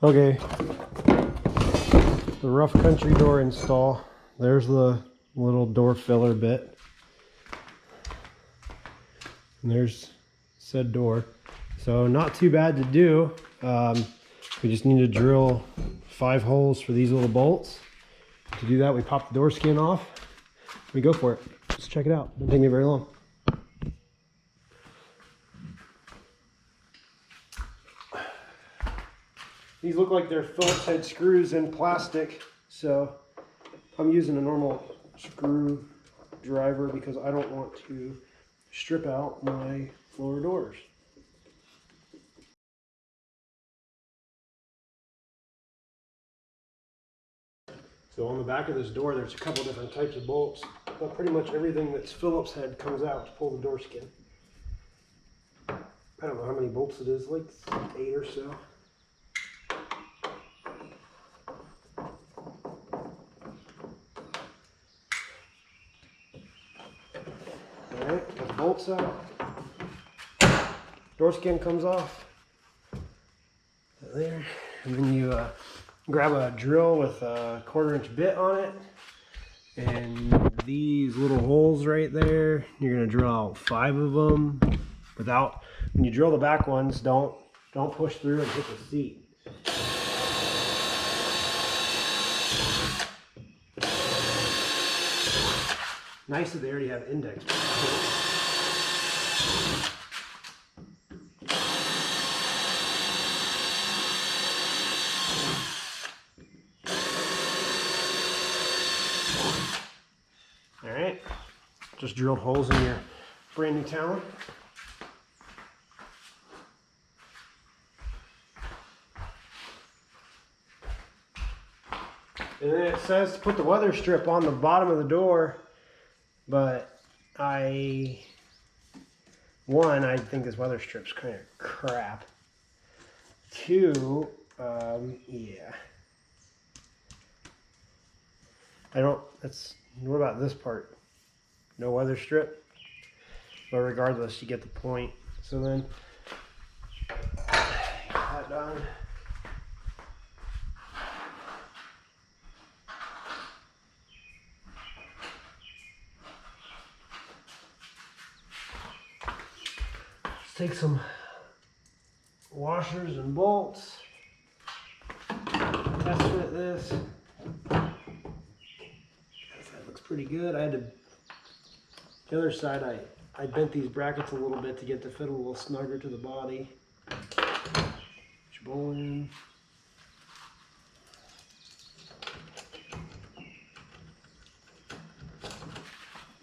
Okay, the rough country door install. There's the little door filler bit. And there's said door. So not too bad to do. We just need to drill 5 holes for these little bolts. To do that, we pop the door skin off. We go for it. Let's check it out. Doesn't take me very long. These look like they're Phillips head screws in plastic, so I'm using a normal screw driver because I don't want to strip out my lower doors. So on the back of this door, there's a couple different types of bolts, but pretty much everything that's Phillips head comes out to pull the door skin. I don't know how many bolts it is, like 8 or so. Alright, got the bolts out. Door skin comes off. There. And then you grab a drill with a 1/4-inch bit on it. And these little holes right there, you're going to drill out 5 of them. Without, when you drill the back ones, don't push through and hit the seat. Nice that they already have index. Alright, just drilled holes in your brand new Talon. And then it says to put the weather strip on the bottom of the door, but I think this weather strip's kind of crap. 2, yeah. What about this part? No weather strip? But regardless, you get the point. So then, get that done. Let's take some washers and bolts. Test fit this. Pretty good. The other side, I bent these brackets a little bit to get the fit a little snugger to the body. Push bowl in.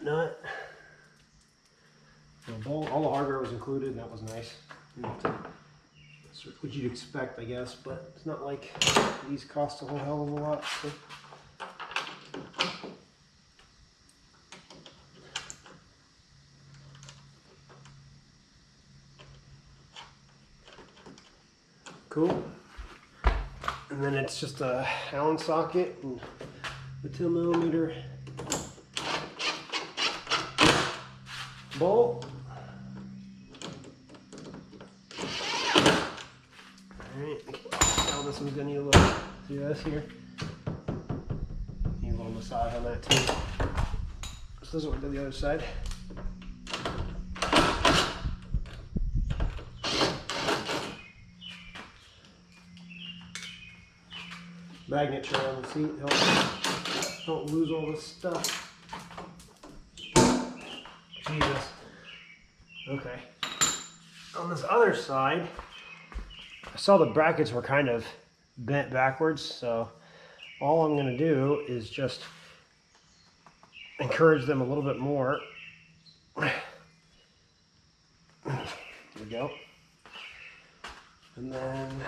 Nut. All the hardware was included, and that was nice. That's what you'd expect, I guess, but it's not like these cost a whole hell of a lot. So. Cool. And then it's just a Allen socket and the 2mm bolt. Alright, now this one's gonna need a little, see this here? Need a little massage on that too. So this is what we do the other side. Magnet tray on the seat helps don't lose all this stuff. Jesus. Okay. On this other side, I saw the brackets were kind of bent backwards, so all I'm going to do is just encourage them a little bit more. There we go. And then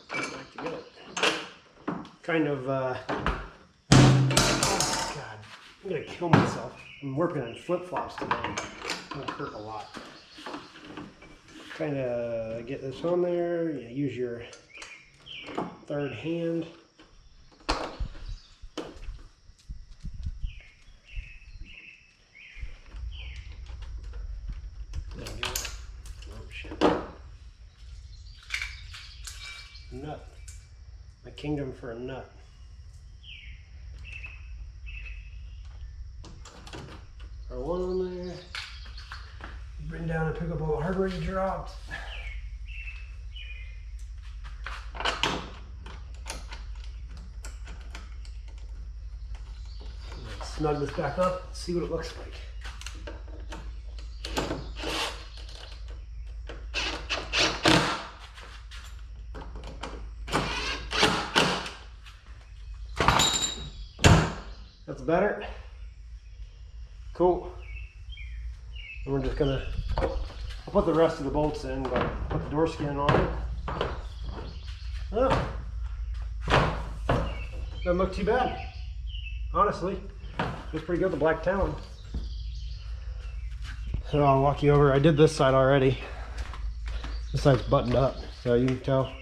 put it back together. Kind of, oh God, I'm gonna kill myself. I'm working on flip-flops today. It's gonna hurt a lot. Kind of get this on there. You use your 3rd hand. There we go. Oh shit. Nut. my kingdom for a nut. Throw one on there. Bring down and pick up all the hardware you dropped. Snug this back up, see what it looks like. That's better. Cool. And we're just gonna, I'll put the rest of the bolts in, but put the door skin on it. Oh, doesn't look too bad, honestly. Looks pretty good, the black talon. So I'll walk you over. I did this side already. This side's buttoned up, so you can tell.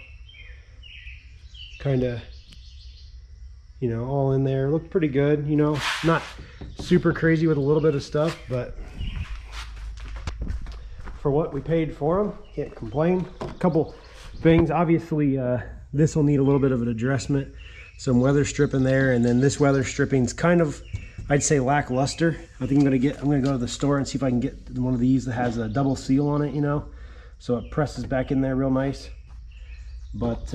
Kind of, you know, all in there. Looked pretty good, you know. Not super crazy with a little bit of stuff, but for what we paid for them, can't complain. A couple things. Obviously, this will need a little bit of an addressment. Some weather strip in there, and then this weather stripping's kind of, I'd say, lackluster. I think I'm gonna go to the store and see if I can get one of these that has a double seal on it, you know, so it presses back in there real nice. But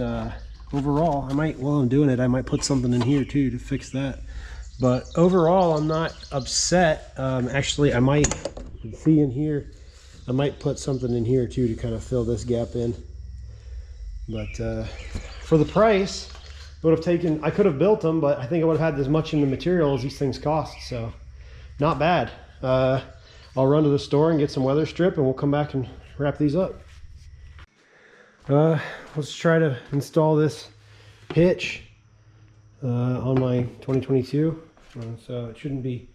overall, I might, while I'm doing it, I might put something in here too to fix that. But overall, I'm not upset. Actually, I might, you can see in here, I might put something in here too to kind of fill this gap in. But for the price, it would have taken, I could have built them, but I think I would have had as much in the material as these things cost, so not bad. I'll run to the store and get some weather strip and we'll come back and wrap these up. Let's try to install this hitch on my 2022. So it shouldn't be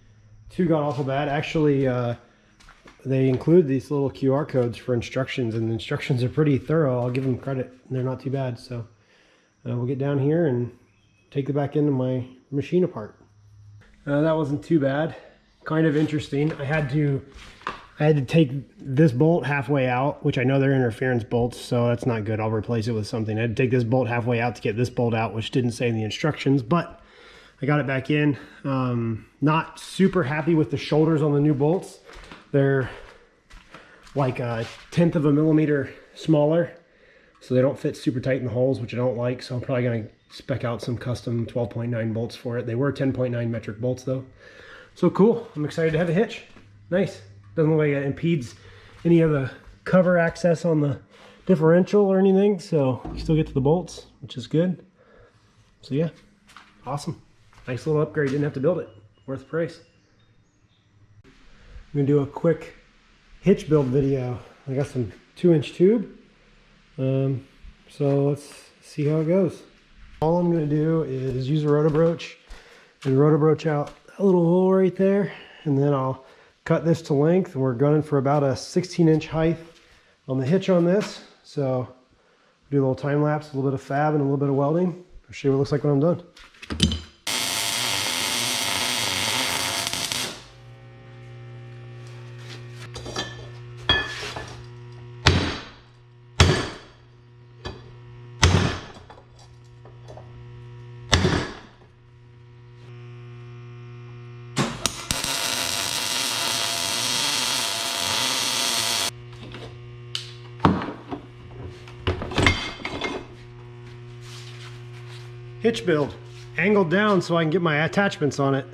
too god awful bad. Actually, they include these little QR codes for instructions, and the instructions are pretty thorough. I'll give them credit. They're not too bad. So we'll get down here and take it back into my machine apart. That wasn't too bad. Kind of interesting. I had to take this bolt halfway out, which I know they're interference bolts, so that's not good. I'll replace it with something. I had to take this bolt halfway out to get this bolt out, which didn't say in the instructions, but I got it back in. Not super happy with the shoulders on the new bolts. They're like 1/10 of a millimeter smaller, so they don't fit super tight in the holes, which I don't like, so I'm probably gonna spec out some custom 12.9 bolts for it. They were 10.9 metric bolts though. So cool, I'm excited to have a hitch. Nice. Doesn't look like it impedes any of the cover access on the differential or anything, so you still get to the bolts, which is good. So yeah, awesome. Nice little upgrade, didn't have to build it. Worth the price. I'm gonna do a quick hitch build video. I got some 2-inch tube. So let's see how it goes. All I'm gonna do is use a rotobroach and rotobroach out that little hole right there, and then I'll cut this to length. We're gunning for about a 16-inch height on the hitch on this. So do a little time lapse, a little bit of fab and a little bit of welding. I'll show you what it looks like when I'm done. Hitch build, angled down so I can get my attachments on it.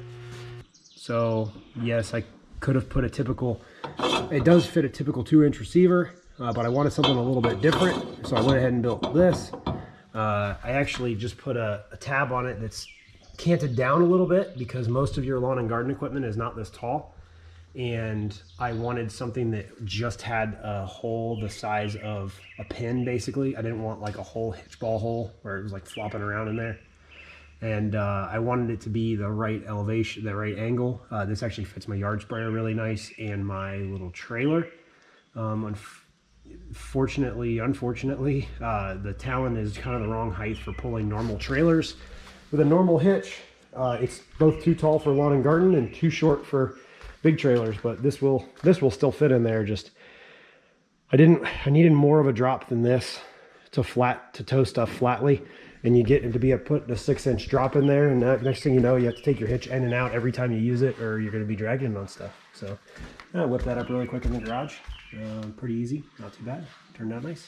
So yes, I could have put a typical, it does fit a typical 2-inch receiver, but I wanted something a little bit different, so I went ahead and built this. I actually just put a tab on it that's canted down a little bit because most of your lawn and garden equipment is not this tall, and I wanted something that just had a hole the size of a pin, basically. I didn't want like a whole hitch ball hole where it was like flopping around in there. And I wanted it to be the right elevation, the right angle. This actually fits my yard sprayer really nice and my little trailer. Unfortunately, the talon is kind of the wrong height for pulling normal trailers. With a normal hitch, it's both too tall for lawn and garden and too short for big trailers, but this will still fit in there. Just I needed more of a drop than this to tow stuff flatly, and you get it to be put the 6-inch drop in there, and next thing you know, you have to take your hitch in and out every time you use it, or you're going to be dragging it on stuff. So I whipped that up really quick in the garage. Pretty easy, not too bad. Turned out nice.